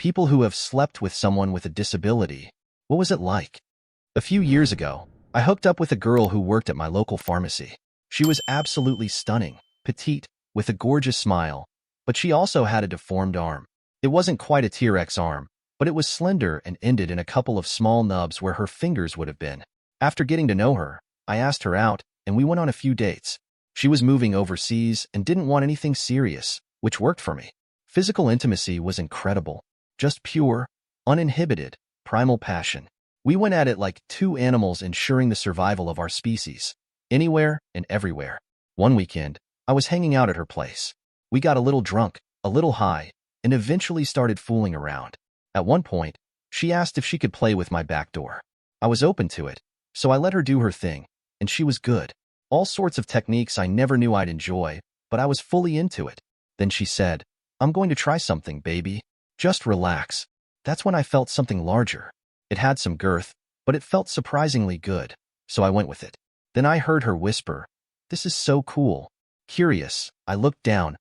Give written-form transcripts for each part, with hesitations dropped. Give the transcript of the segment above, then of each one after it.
People who have slept with someone with a disability. What was it like? A few years ago, I hooked up with a girl who worked at my local pharmacy. She was absolutely stunning, petite, with a gorgeous smile, but she also had a deformed arm. It wasn't quite a T-Rex arm, but it was slender and ended in a couple of small nubs where her fingers would have been. After getting to know her, I asked her out, and we went on a few dates. She was moving overseas and didn't want anything serious, which worked for me. Physical intimacy was incredible. Just pure, uninhibited, primal passion. We went at it like two animals ensuring the survival of our species, anywhere and everywhere. One weekend, I was hanging out at her place. We got a little drunk, a little high, and eventually started fooling around. At one point, she asked if she could play with my back door. I was open to it, so I let her do her thing, and she was good. All sorts of techniques I never knew I'd enjoy, but I was fully into it. Then she said, "I'm going to try something, baby. Just relax." That's when I felt something larger. It had some girth, but it felt surprisingly good, so I went with it. Then I heard her whisper, "This is so cool." Curious, I looked down,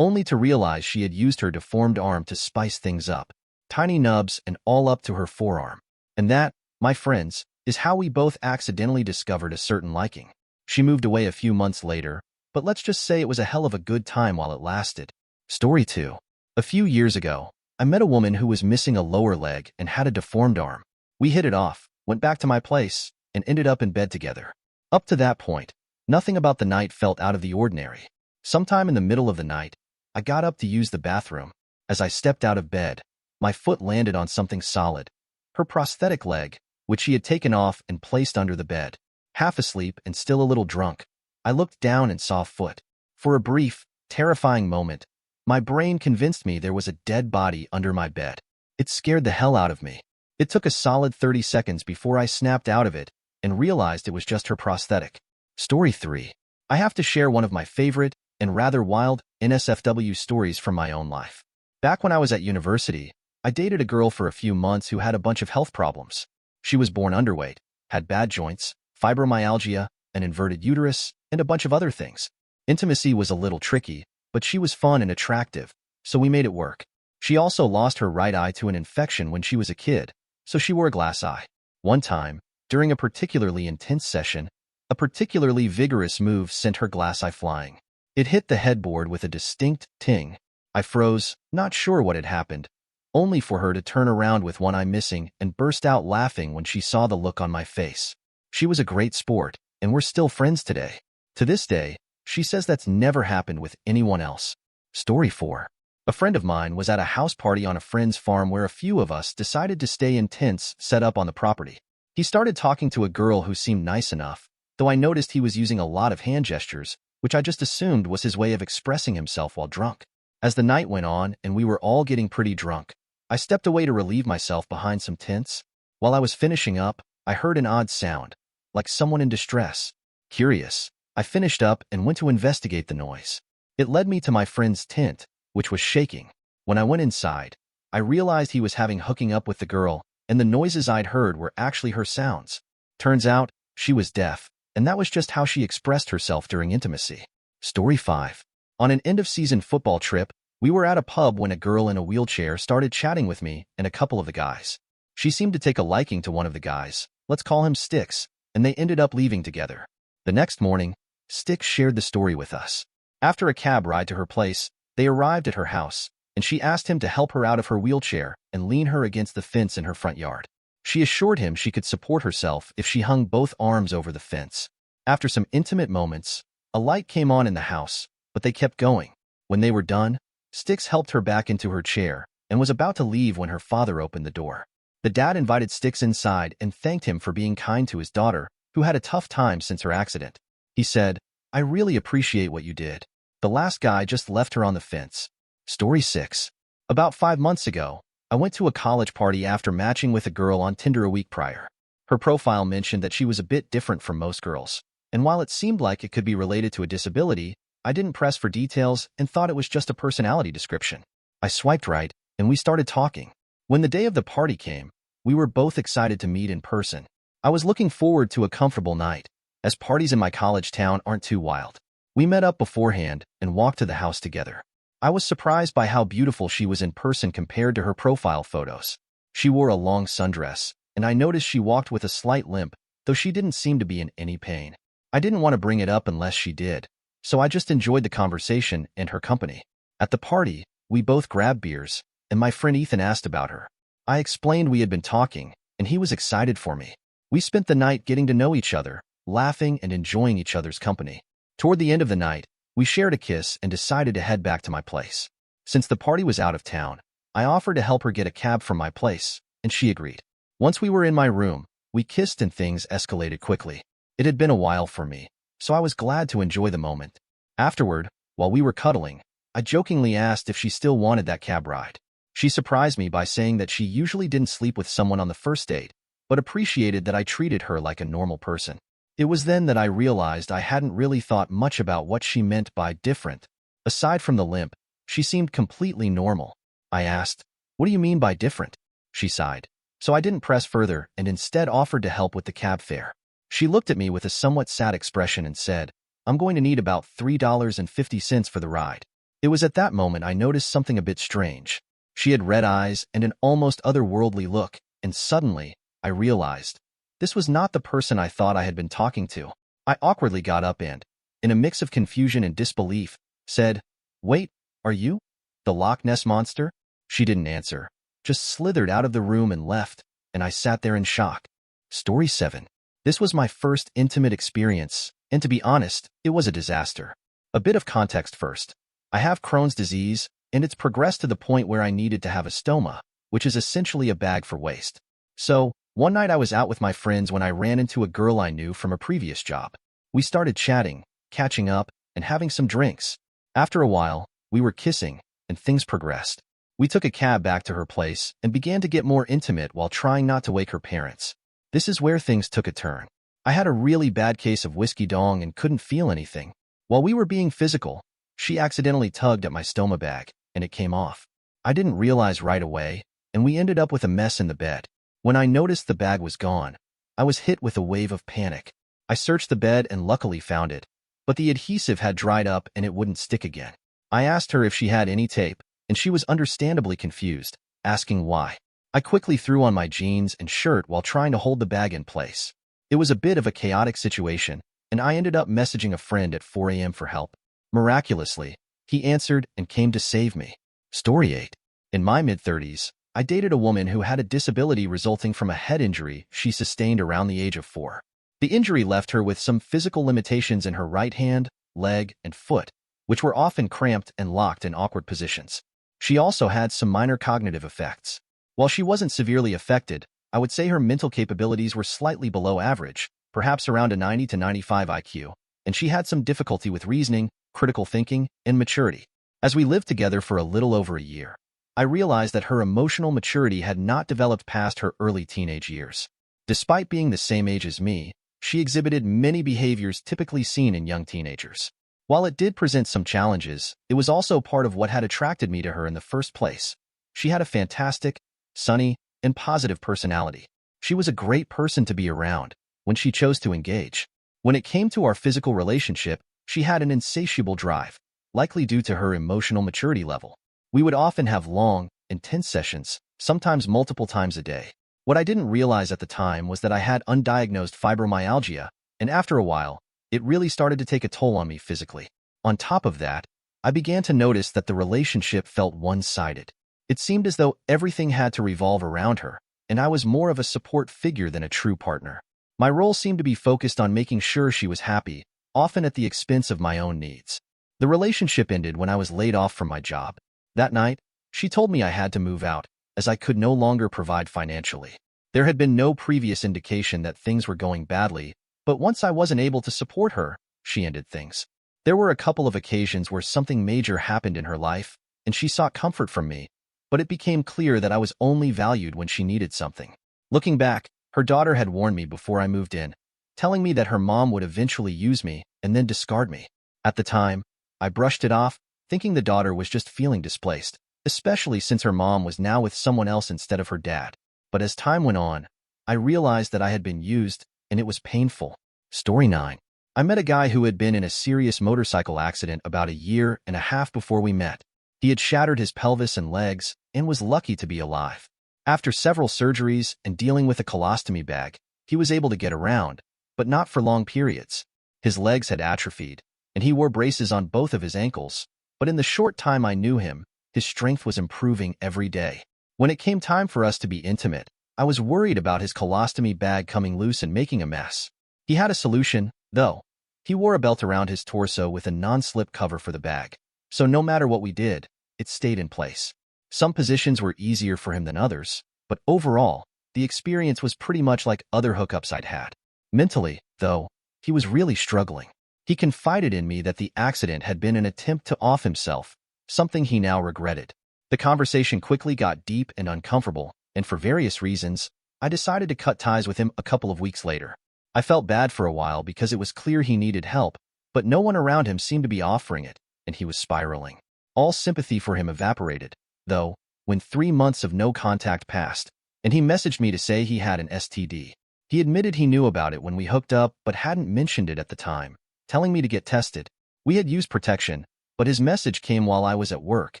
only to realize she had used her deformed arm to spice things up. Tiny nubs and all up to her forearm. And that, my friends, is how we both accidentally discovered a certain liking. She moved away a few months later, but let's just say it was a hell of a good time while it lasted. Story 2. A few years ago, I met a woman who was missing a lower leg and had a deformed arm. We hit it off, went back to my place, and ended up in bed together. Up to that point, nothing about the night felt out of the ordinary. Sometime in the middle of the night, I got up to use the bathroom. As I stepped out of bed, my foot landed on something solid. Her prosthetic leg, which she had taken off and placed under the bed. Half asleep and still a little drunk, I looked down and saw foot. For a brief, terrifying moment, my brain convinced me there was a dead body under my bed. It scared the hell out of me. It took a solid 30 seconds before I snapped out of it and realized it was just her prosthetic. Story 3. I have to share one of my favorite and rather wild NSFW stories from my own life. Back when I was at university, I dated a girl for a few months who had a bunch of health problems. She was born underweight, had bad joints, fibromyalgia, an inverted uterus, and a bunch of other things. Intimacy was a little tricky, but she was fun and attractive, so we made it work. She also lost her right eye to an infection when she was a kid, so she wore a glass eye. One time, during a particularly intense session, a particularly vigorous move sent her glass eye flying. It hit the headboard with a distinct ting. I froze, not sure what had happened, only for her to turn around with one eye missing and burst out laughing when she saw the look on my face. She was a great sport, and we're still friends today. To this day, she says that's never happened with anyone else. Story 4. A friend of mine was at a house party on a friend's farm where a few of us decided to stay in tents set up on the property. He started talking to a girl who seemed nice enough, though I noticed he was using a lot of hand gestures, which I just assumed was his way of expressing himself while drunk. As the night went on and we were all getting pretty drunk, I stepped away to relieve myself behind some tents. While I was finishing up, I heard an odd sound, like someone in distress. Curious, I finished up and went to investigate the noise. It led me to my friend's tent, which was shaking. When I went inside, I realized he was having hooking up with the girl, and the noises I'd heard were actually her sounds. Turns out, she was deaf, and that was just how she expressed herself during intimacy. Story 5. On an end-of-season football trip, we were at a pub when a girl in a wheelchair started chatting with me and a couple of the guys. She seemed to take a liking to one of the guys, let's call him Sticks, and they ended up leaving together. The next morning, Sticks shared the story with us. After a cab ride to her place, they arrived at her house, and she asked him to help her out of her wheelchair and lean her against the fence in her front yard. She assured him she could support herself if she hung both arms over the fence. After some intimate moments, a light came on in the house, but they kept going. When they were done, Sticks helped her back into her chair and was about to leave when her father opened the door. The dad invited Sticks inside and thanked him for being kind to his daughter, who had a tough time since her accident. He said, "I really appreciate what you did. The last guy just left her on the fence." Story 6. About 5 months ago, I went to a college party after matching with a girl on Tinder a week prior. Her profile mentioned that she was a bit different from most girls, and while it seemed like it could be related to a disability, I didn't press for details and thought it was just a personality description. I swiped right, and we started talking. When the day of the party came, we were both excited to meet in person. I was looking forward to a comfortable night, as parties in my college town aren't too wild. We met up beforehand and walked to the house together. I was surprised by how beautiful she was in person compared to her profile photos. She wore a long sundress, and I noticed she walked with a slight limp, though she didn't seem to be in any pain. I didn't want to bring it up unless she did, so I just enjoyed the conversation and her company. At the party, we both grabbed beers, and my friend Ethan asked about her. I explained we had been talking, and he was excited for me. We spent the night getting to know each other, laughing and enjoying each other's company. Toward the end of the night, we shared a kiss and decided to head back to my place. Since the party was out of town, I offered to help her get a cab from my place, and she agreed. Once we were in my room, we kissed and things escalated quickly. It had been a while for me, so I was glad to enjoy the moment. Afterward, while we were cuddling, I jokingly asked if she still wanted that cab ride. She surprised me by saying that she usually didn't sleep with someone on the first date, but appreciated that I treated her like a normal person. It was then that I realized I hadn't really thought much about what she meant by different. Aside from the limp, she seemed completely normal. I asked, "What do you mean by different?" She sighed. So I didn't press further and instead offered to help with the cab fare. She looked at me with a somewhat sad expression and said, "I'm going to need about $3.50 for the ride." It was at that moment I noticed something a bit strange. She had red eyes and an almost otherworldly look, and suddenly, I realized, this was not the person I thought I had been talking to. I awkwardly got up and, in a mix of confusion and disbelief, said, "Wait, are you the Loch Ness monster?" She didn't answer, just slithered out of the room and left, and I sat there in shock. Story 7. This was my first intimate experience, and to be honest, it was a disaster. A bit of context first. I have Crohn's disease, and it's progressed to the point where I needed to have a stoma, which is essentially a bag for waste. So, one night I was out with my friends when I ran into a girl I knew from a previous job. We started chatting, catching up, and having some drinks. After a while, we were kissing, and things progressed. We took a cab back to her place and began to get more intimate while trying not to wake her parents. This is where things took a turn. I had a really bad case of whiskey dong and couldn't feel anything. While we were being physical, she accidentally tugged at my stoma bag, and it came off. I didn't realize right away, and we ended up with a mess in the bed. When I noticed the bag was gone, I was hit with a wave of panic. I searched the bed and luckily found it, but the adhesive had dried up and it wouldn't stick again. I asked her if she had any tape, and she was understandably confused, asking why. I quickly threw on my jeans and shirt while trying to hold the bag in place. It was a bit of a chaotic situation, and I ended up messaging a friend at 4 a.m. for help. Miraculously, he answered and came to save me. Story 8. In my mid-30s, I dated a woman who had a disability resulting from a head injury she sustained around the age of 4. The injury left her with some physical limitations in her right hand, leg, and foot, which were often cramped and locked in awkward positions. She also had some minor cognitive effects. While she wasn't severely affected, I would say her mental capabilities were slightly below average, perhaps around a 90 to 95 IQ, and she had some difficulty with reasoning, critical thinking, and maturity. As we lived together for a little over a year, I realized that her emotional maturity had not developed past her early teenage years. Despite being the same age as me, she exhibited many behaviors typically seen in young teenagers. While it did present some challenges, it was also part of what had attracted me to her in the first place. She had a fantastic, sunny, and positive personality. She was a great person to be around when she chose to engage. When it came to our physical relationship, she had an insatiable drive, likely due to her emotional maturity level. We would often have long, intense sessions, sometimes multiple times a day. What I didn't realize at the time was that I had undiagnosed fibromyalgia, and after a while, it really started to take a toll on me physically. On top of that, I began to notice that the relationship felt one-sided. It seemed as though everything had to revolve around her, and I was more of a support figure than a true partner. My role seemed to be focused on making sure she was happy, often at the expense of my own needs. The relationship ended when I was laid off from my job. That night, she told me I had to move out, as I could no longer provide financially. There had been no previous indication that things were going badly, but once I wasn't able to support her, she ended things. There were a couple of occasions where something major happened in her life, and she sought comfort from me, but it became clear that I was only valued when she needed something. Looking back, her daughter had warned me before I moved in, telling me that her mom would eventually use me and then discard me. At the time, I brushed it off, thinking the daughter was just feeling displaced, especially since her mom was now with someone else instead of her dad. But as time went on, I realized that I had been used, and it was painful. Story 9. I met a guy who had been in a serious motorcycle accident about a year and a half before we met. He had shattered his pelvis and legs and was lucky to be alive. After several surgeries and dealing with a colostomy bag, he was able to get around, but not for long periods. His legs had atrophied, and he wore braces on both of his ankles, but in the short time I knew him, his strength was improving every day. When it came time for us to be intimate, I was worried about his colostomy bag coming loose and making a mess. He had a solution, though. He wore a belt around his torso with a non-slip cover for the bag, so no matter what we did, it stayed in place. Some positions were easier for him than others, but overall, the experience was pretty much like other hookups I'd had. Mentally, though, he was really struggling. He confided in me that the accident had been an attempt to off himself, something he now regretted. The conversation quickly got deep and uncomfortable, and for various reasons, I decided to cut ties with him a couple of weeks later. I felt bad for a while because it was clear he needed help, but no one around him seemed to be offering it, and he was spiraling. All sympathy for him evaporated, though, when 3 months of no contact passed, and he messaged me to say he had an STD. He admitted he knew about it when we hooked up but hadn't mentioned it at the time, telling me to get tested. We had used protection, but his message came while I was at work,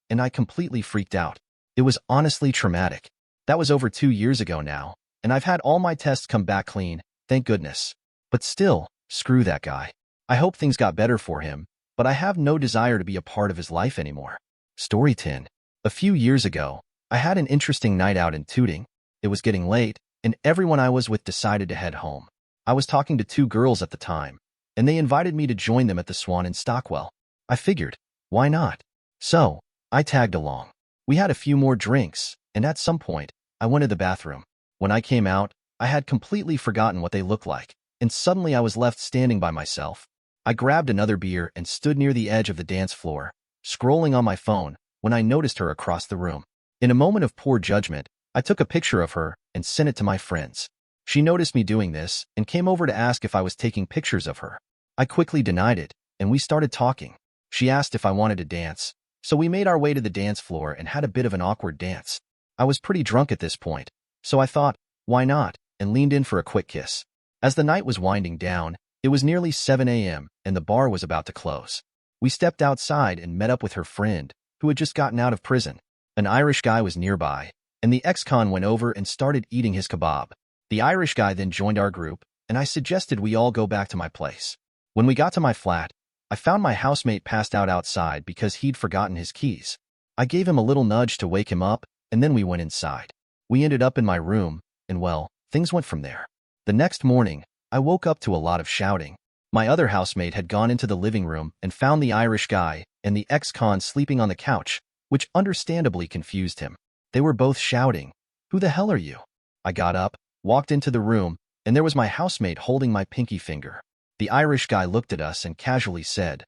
and I completely freaked out. It was honestly traumatic. That was over 2 years ago now, and I've had all my tests come back clean, thank goodness. But still, screw that guy. I hope things got better for him, but I have no desire to be a part of his life anymore. Story 10. A few years ago, I had an interesting night out in Tooting. It was getting late, and everyone I was with decided to head home. I was talking to 2 girls at the time, and they invited me to join them at the Swan in Stockwell. I figured, why not? So, I tagged along. We had a few more drinks, and at some point, I went to the bathroom. When I came out, I had completely forgotten what they looked like, and suddenly I was left standing by myself. I grabbed another beer and stood near the edge of the dance floor, scrolling on my phone, when I noticed her across the room. In a moment of poor judgment, I took a picture of her and sent it to my friends. She noticed me doing this and came over to ask if I was taking pictures of her. I quickly denied it, and we started talking. She asked if I wanted to dance, so we made our way to the dance floor and had a bit of an awkward dance. I was pretty drunk at this point, so I thought, why not, and leaned in for a quick kiss. As the night was winding down, it was nearly 7 a.m., and the bar was about to close. We stepped outside and met up with her friend, who had just gotten out of prison. An Irish guy was nearby, and the ex-con went over and started eating his kebab. The Irish guy then joined our group, and I suggested we all go back to my place. When we got to my flat, I found my housemate passed out outside because he'd forgotten his keys. I gave him a little nudge to wake him up, and then we went inside. We ended up in my room, and well, things went from there. The next morning, I woke up to a lot of shouting. My other housemate had gone into the living room and found the Irish guy and the ex-con sleeping on the couch, which understandably confused him. They were both shouting, "Who the hell are you?" I got up, walked into the room, and there was my housemate holding my pinky finger. The Irish guy looked at us and casually said,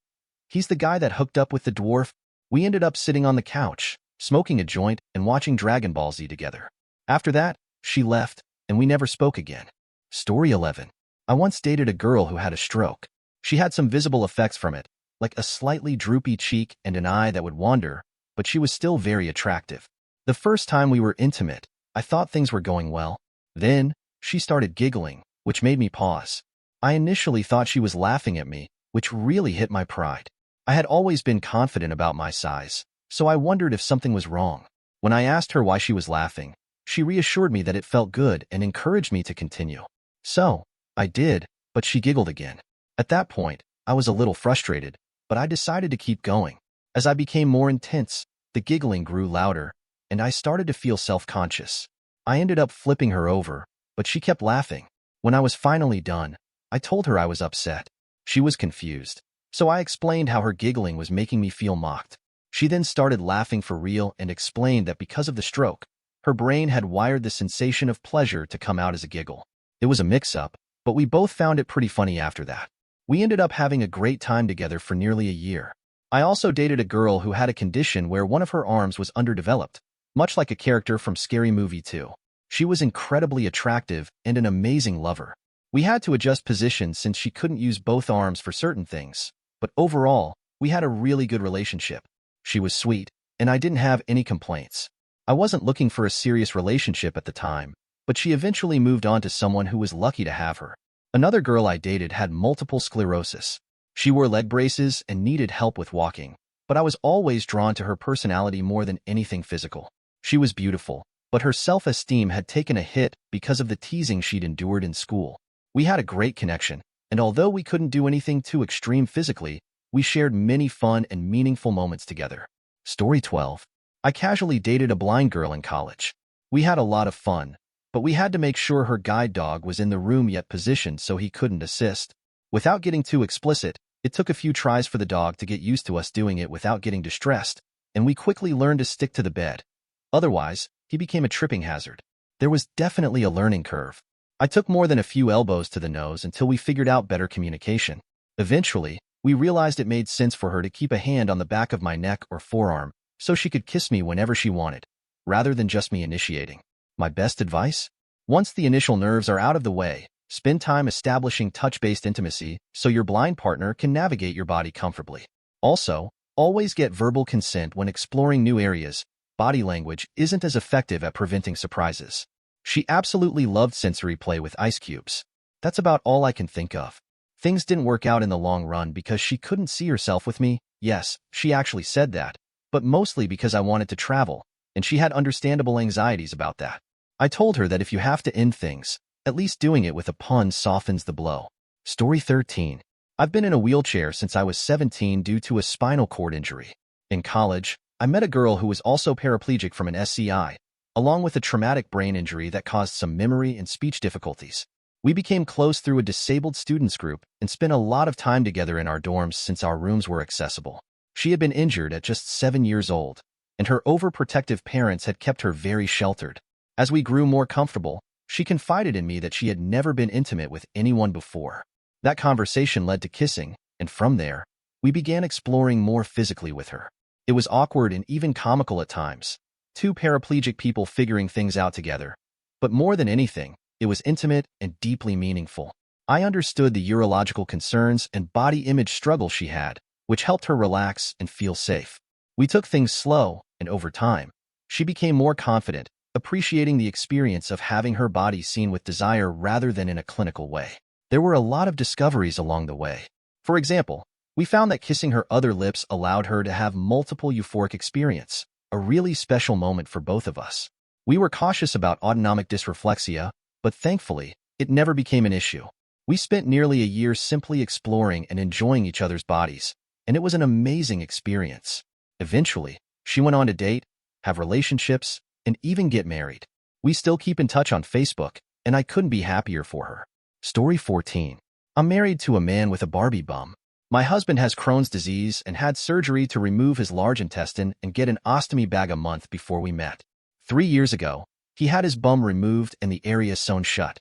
"He's the guy that hooked up with the dwarf." We ended up sitting on the couch, smoking a joint and watching Dragon Ball Z together. After that, she left, and we never spoke again. Story 11. I once dated a girl who had a stroke. She had some visible effects from it, like a slightly droopy cheek and an eye that would wander, but she was still very attractive. The first time we were intimate, I thought things were going well. Then, she started giggling, which made me pause. I initially thought she was laughing at me, which really hit my pride. I had always been confident about my size, so I wondered if something was wrong. When I asked her why she was laughing, she reassured me that it felt good and encouraged me to continue. So, I did, but she giggled again. At that point, I was a little frustrated, but I decided to keep going. As I became more intense, the giggling grew louder, and I started to feel self-conscious. I ended up flipping her over, but she kept laughing. When I was finally done, I told her I was upset. She was confused, so I explained how her giggling was making me feel mocked. She then started laughing for real and explained that because of the stroke, her brain had wired the sensation of pleasure to come out as a giggle. It was a mix-up, but we both found it pretty funny after that. We ended up having a great time together for nearly a year. I also dated a girl who had a condition where one of her arms was underdeveloped, much like a character from Scary Movie 2. She was incredibly attractive and an amazing lover. We had to adjust positions since she couldn't use both arms for certain things, but overall, we had a really good relationship. She was sweet, and I didn't have any complaints. I wasn't looking for a serious relationship at the time, but she eventually moved on to someone who was lucky to have her. Another girl I dated had multiple sclerosis. She wore leg braces and needed help with walking, but I was always drawn to her personality more than anything physical. She was beautiful, but her self-esteem had taken a hit because of the teasing she'd endured in school. We had a great connection, and although we couldn't do anything too extreme physically, we shared many fun and meaningful moments together. Story 12. I casually dated a blind girl in college. We had a lot of fun, but we had to make sure her guide dog was in the room yet positioned so he couldn't assist. Without getting too explicit, it took a few tries for the dog to get used to us doing it without getting distressed, and we quickly learned to stick to the bed. Otherwise, he became a tripping hazard. There was definitely a learning curve. I took more than a few elbows to the nose until we figured out better communication. Eventually, we realized it made sense for her to keep a hand on the back of my neck or forearm so she could kiss me whenever she wanted, rather than just me initiating. My best advice? Once the initial nerves are out of the way, spend time establishing touch-based intimacy so your blind partner can navigate your body comfortably. Also, always get verbal consent when exploring new areas. Body language isn't as effective at preventing surprises. She absolutely loved sensory play with ice cubes. That's about all I can think of. Things didn't work out in the long run because she couldn't see herself with me. Yes, she actually said that, but mostly because I wanted to travel, and she had understandable anxieties about that. I told her that if you have to end things, at least doing it with a pun softens the blow. Story 13. I've been in a wheelchair since I was 17 due to a spinal cord injury. In college, I met a girl who was also paraplegic from an SCI, along with a traumatic brain injury that caused some memory and speech difficulties. We became close through a disabled students group and spent a lot of time together in our dorms since our rooms were accessible. She had been injured at just 7 years old, and her overprotective parents had kept her very sheltered. As we grew more comfortable, she confided in me that she had never been intimate with anyone before. That conversation led to kissing, and from there, we began exploring more physically with her. It was awkward and even comical at times, two paraplegic people figuring things out together. But more than anything, it was intimate and deeply meaningful. I understood the urological concerns and body image struggles she had, which helped her relax and feel safe. We took things slow, and over time, she became more confident, appreciating the experience of having her body seen with desire rather than in a clinical way. There were a lot of discoveries along the way. For example, we found that kissing her other lips allowed her to have multiple euphoric experience, a really special moment for both of us. We were cautious about autonomic dysreflexia, but thankfully, it never became an issue. We spent nearly a year simply exploring and enjoying each other's bodies, and it was an amazing experience. Eventually, she went on to date, have relationships, and even get married. We still keep in touch on Facebook, and I couldn't be happier for her. Story 14. I'm married to a man with a Barbie bum. My husband has Crohn's disease and had surgery to remove his large intestine and get an ostomy bag a month before we met. 3 years ago, he had his bum removed and the area sewn shut,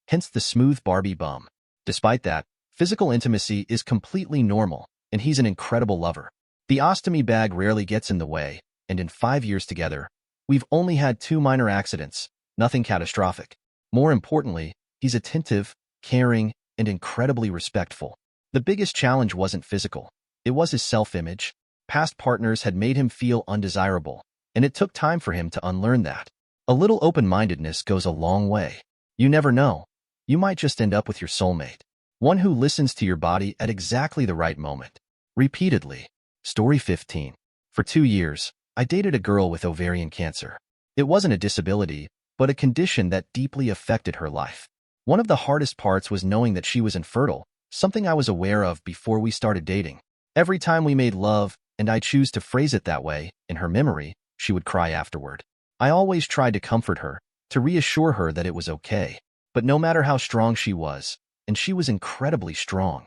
hence the smooth Barbie bum. Despite that, physical intimacy is completely normal, and he's an incredible lover. The ostomy bag rarely gets in the way, and in 5 years together, we've only had 2 minor accidents, nothing catastrophic. More importantly, he's attentive, caring, and incredibly respectful. The biggest challenge wasn't physical. It was his self-image. Past partners had made him feel undesirable, and it took time for him to unlearn that. A little open-mindedness goes a long way. You never know. You might just end up with your soulmate. One who listens to your body at exactly the right moment. Repeatedly. Story 15. For 2 years, I dated a girl with ovarian cancer. It wasn't a disability, but a condition that deeply affected her life. One of the hardest parts was knowing that she was infertile, something I was aware of before we started dating. Every time we made love, and I choose to phrase it that way, in her memory, she would cry afterward. I always tried to comfort her, to reassure her that it was okay. But no matter how strong she was, and she was incredibly strong,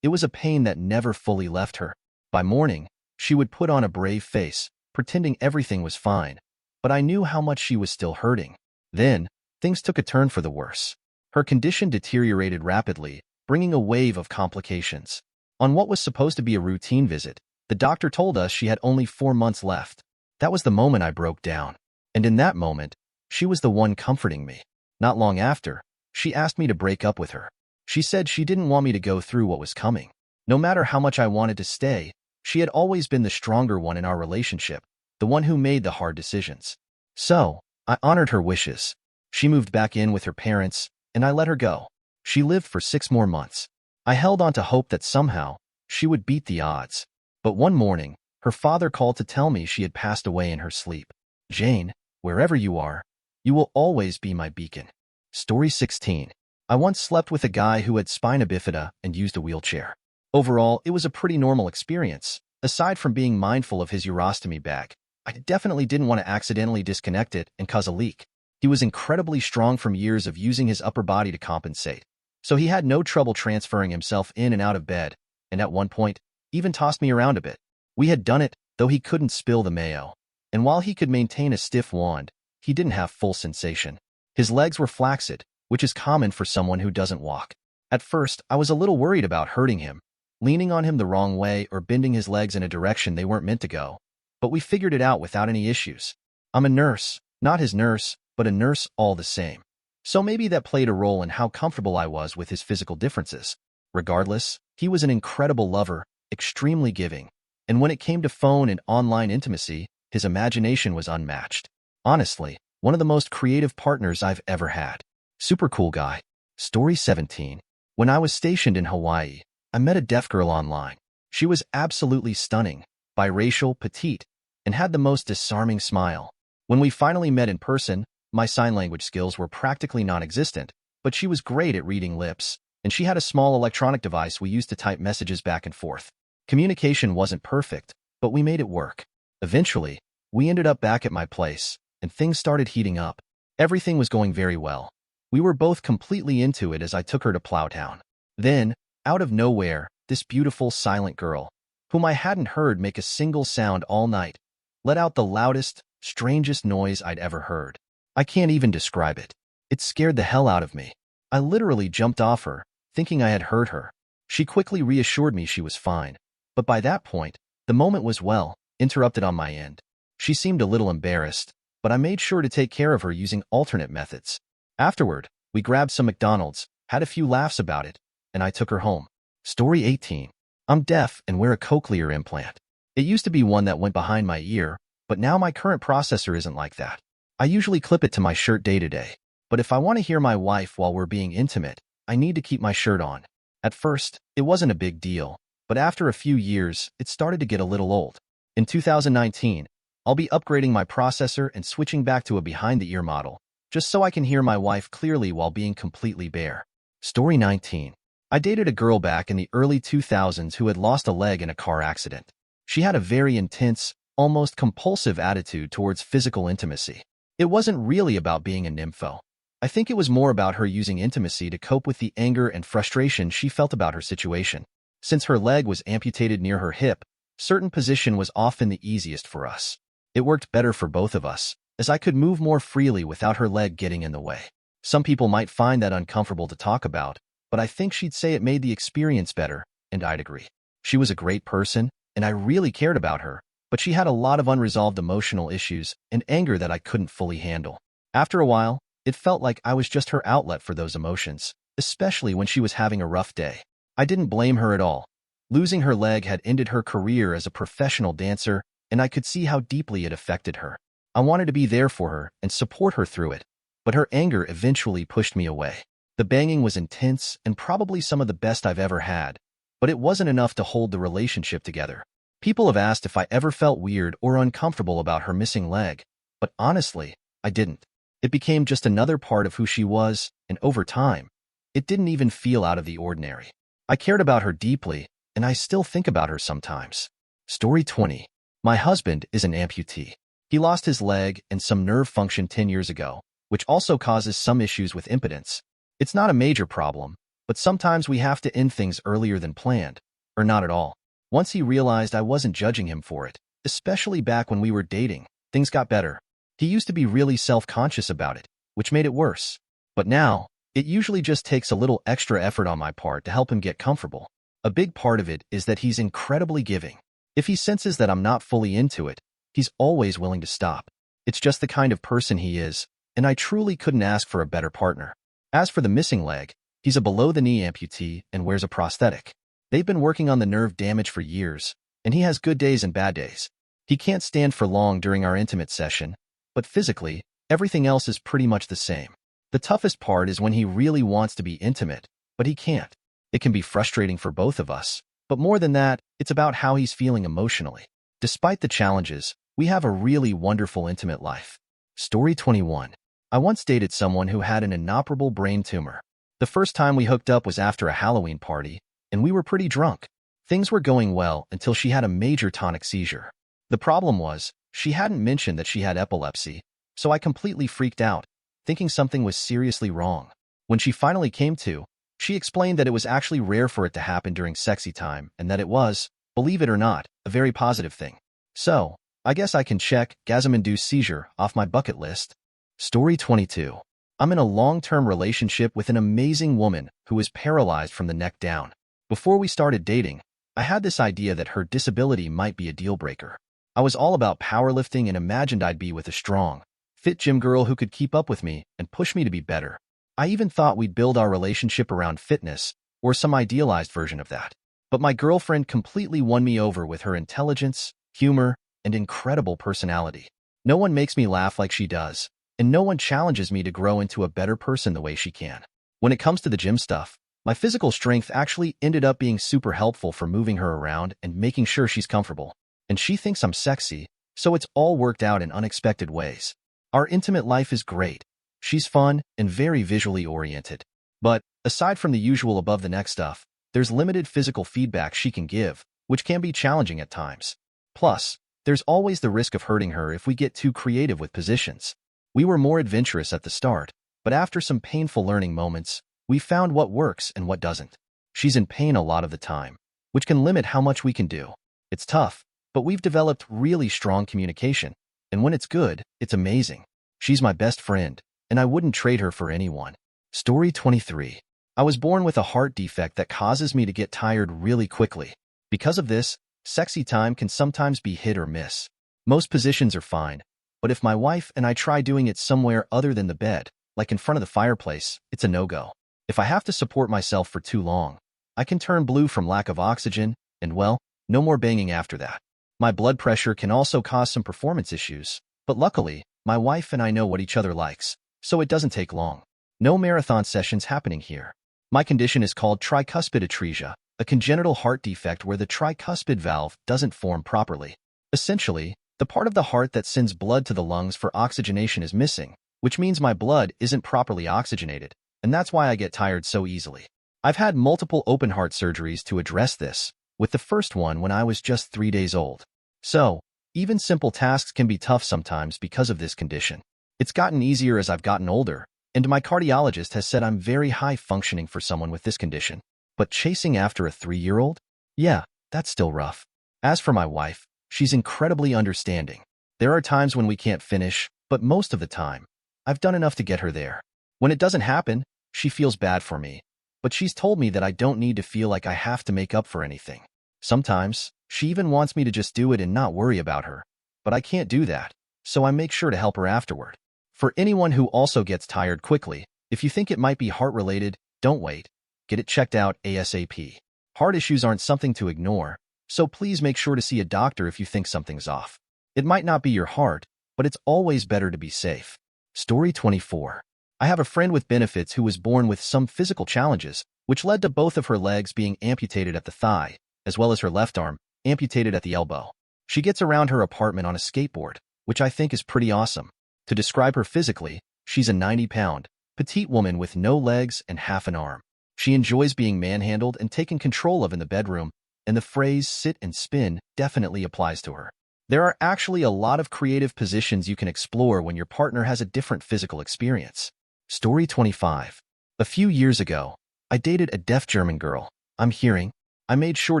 it was a pain that never fully left her. By morning, she would put on a brave face, pretending everything was fine, but I knew how much she was still hurting. Then, things took a turn for the worse. Her condition deteriorated rapidly, bringing a wave of complications. On what was supposed to be a routine visit, the doctor told us she had only 4 months left. That was the moment I broke down. And in that moment, she was the one comforting me. Not long after, she asked me to break up with her. She said she didn't want me to go through what was coming. No matter how much I wanted to stay, she had always been the stronger one in our relationship, the one who made the hard decisions. So, I honored her wishes. She moved back in with her parents, and I let her go. She lived for 6 more months. I held on to hope that somehow, she would beat the odds. But one morning, Her father called to tell me she had passed away in her sleep. Jane, wherever you are, you will always be my beacon. Story 16. I once slept with a guy who had spina bifida and used a wheelchair. Overall, it was a pretty normal experience. Aside from being mindful of his urostomy bag, I definitely didn't want to accidentally disconnect it and cause a leak. He was incredibly strong from years of using his upper body to compensate, so he had no trouble transferring himself in and out of bed, and at one point, even tossed me around a bit. We had done it, though he couldn't spill the mayo, and while he could maintain a stiff wand, he didn't have full sensation. His legs were flaccid, which is common for someone who doesn't walk. At first, I was a little worried about hurting him, leaning on him the wrong way or bending his legs in a direction they weren't meant to go, but we figured it out without any issues. I'm a nurse, not his nurse, but a nurse all the same. So maybe that played a role in how comfortable I was with his physical differences. Regardless, he was an incredible lover, extremely giving, and when it came to phone and online intimacy, his imagination was unmatched. Honestly, one of the most creative partners I've ever had. Super cool guy. Story 17. When I was stationed in Hawaii, I met a deaf girl online. She was absolutely stunning, biracial, petite, and had the most disarming smile. When we finally met in person, my sign language skills were practically non-existent, but she was great at reading lips, and she had a small electronic device we used to type messages back and forth. Communication wasn't perfect, but we made it work. Eventually, we ended up back at my place, and things started heating up. Everything was going very well. We were both completely into it as I took her to Plowtown. Then, out of nowhere, this beautiful, silent girl, whom I hadn't heard make a single sound all night, let out the loudest, strangest noise I'd ever heard. I can't even describe it. It scared the hell out of me. I literally jumped off her, thinking I had hurt her. She quickly reassured me she was fine, but by that point, the moment was, well, interrupted on my end. She seemed a little embarrassed, but I made sure to take care of her using alternate methods. Afterward, we grabbed some McDonald's, had a few laughs about it, and I took her home. Story 18. I'm deaf and wear a Cochlear implant. It used to be one that went behind my ear, but now my current processor isn't like that. I usually clip it to my shirt day to day, but if I want to hear my wife while we're being intimate, I need to keep my shirt on. At first, it wasn't a big deal, but after a few years, it started to get a little old. In 2019, I'll be upgrading my processor and switching back to a behind-the-ear model, just so I can hear my wife clearly while being completely bare. Story 19. I dated a girl back in the early 2000s who had lost a leg in a car accident. She had a very intense, almost compulsive attitude towards physical intimacy. It wasn't really about being a nympho. I think it was more about her using intimacy to cope with the anger and frustration she felt about her situation. Since her leg was amputated near her hip, certain position was often the easiest for us. It worked better for both of us, as I could move more freely without her leg getting in the way. Some people might find that uncomfortable to talk about, but I think she'd say it made the experience better, and I'd agree. She was a great person, and I really cared about her, but she had a lot of unresolved emotional issues and anger that I couldn't fully handle. After a while, it felt like I was just her outlet for those emotions, especially when she was having a rough day. I didn't blame her at all. Losing her leg had ended her career as a professional dancer, and I could see how deeply it affected her. I wanted to be there for her and support her through it, but her anger eventually pushed me away. The banging was intense and probably some of the best I've ever had, but it wasn't enough to hold the relationship together. People have asked if I ever felt weird or uncomfortable about her missing leg, but honestly, I didn't. It became just another part of who she was, and over time, it didn't even feel out of the ordinary. I cared about her deeply, and I still think about her sometimes. Story 20. My husband is an amputee. He lost his leg and some nerve function 10 years ago, which also causes some issues with impotence. It's not a major problem, but sometimes we have to end things earlier than planned, or not at all. Once he realized I wasn't judging him for it, especially back when we were dating, things got better. He used to be really self-conscious about it, which made it worse. But now, it usually just takes a little extra effort on my part to help him get comfortable. A big part of it is that he's incredibly giving. If he senses that I'm not fully into it, he's always willing to stop. It's just the kind of person he is, and I truly couldn't ask for a better partner. As for the missing leg, he's a below-the-knee amputee and wears a prosthetic. They've been working on the nerve damage for years, and he has good days and bad days. He can't stand for long during our intimate session, but physically, everything else is pretty much the same. The toughest part is when he really wants to be intimate, but he can't. It can be frustrating for both of us, but more than that, it's about how he's feeling emotionally. Despite the challenges, we have a really wonderful intimate life. Story 21. I once dated someone who had an inoperable brain tumor. The first time we hooked up was after a Halloween party, and we were pretty drunk. Things were going well until she had a major tonic seizure. The problem was, she hadn't mentioned that she had epilepsy, so I completely freaked out, thinking something was seriously wrong. When she finally came to, she explained that it was actually rare for it to happen during sexy time and that it was, believe it or not, a very positive thing. So, I guess I can check gasm-induced seizure off my bucket list. Story 22. I'm in a long-term relationship with an amazing woman who is paralyzed from the neck down. Before we started dating, I had this idea that her disability might be a deal-breaker. I was all about powerlifting and imagined I'd be with a strong, fit gym girl who could keep up with me and push me to be better. I even thought we'd build our relationship around fitness, or some idealized version of that. But my girlfriend completely won me over with her intelligence, humor, and incredible personality. No one makes me laugh like she does, and no one challenges me to grow into a better person the way she can. When it comes to the gym stuff, my physical strength actually ended up being super helpful for moving her around and making sure she's comfortable. And she thinks I'm sexy, so it's all worked out in unexpected ways. Our intimate life is great. She's fun and very visually oriented. But, aside from the usual above-the-neck stuff, there's limited physical feedback she can give, which can be challenging at times. Plus, there's always the risk of hurting her if we get too creative with positions. We were more adventurous at the start, but after some painful learning moments, we found what works and what doesn't. She's in pain a lot of the time, which can limit how much we can do. It's tough, but we've developed really strong communication, and when it's good, it's amazing. She's my best friend, and I wouldn't trade her for anyone. Story 23. I was born with a heart defect that causes me to get tired really quickly. Because of this, sexy time can sometimes be hit or miss. Most positions are fine, but if my wife and I try doing it somewhere other than the bed, like in front of the fireplace, it's a no-go. If I have to support myself for too long, I can turn blue from lack of oxygen, and well, no more banging after that. My blood pressure can also cause some performance issues, but luckily, my wife and I know what each other likes, so it doesn't take long. No marathon sessions happening here. My condition is called tricuspid atresia, a congenital heart defect where the tricuspid valve doesn't form properly. Essentially, the part of the heart that sends blood to the lungs for oxygenation is missing, which means my blood isn't properly oxygenated, and that's why I get tired so easily. I've had multiple open heart surgeries to address this, with the first one when I was just 3 days old. So, even simple tasks can be tough sometimes because of this condition. It's gotten easier as I've gotten older, and my cardiologist has said I'm very high functioning for someone with this condition. But chasing after a 3-year-old? Yeah, that's still rough. As for my wife, she's incredibly understanding. There are times when we can't finish, but most of the time, I've done enough to get her there. When it doesn't happen, she feels bad for me, but she's told me that I don't need to feel like I have to make up for anything. Sometimes, she even wants me to just do it and not worry about her, but I can't do that, so I make sure to help her afterward. For anyone who also gets tired quickly, if you think it might be heart-related, don't wait. Get it checked out ASAP. Heart issues aren't something to ignore, so please make sure to see a doctor if you think something's off. It might not be your heart, but it's always better to be safe. Story 24. I have a friend with benefits who was born with some physical challenges, which led to both of her legs being amputated at the thigh, as well as her left arm, amputated at the elbow. She gets around her apartment on a skateboard, which I think is pretty awesome. To describe her physically, she's a 90-pound, petite woman with no legs and half an arm. She enjoys being manhandled and taken control of in the bedroom, and the phrase sit and spin definitely applies to her. There are actually a lot of creative positions you can explore when your partner has a different physical experience. Story 25. A few years ago, I dated a deaf German girl. I'm hearing. I made sure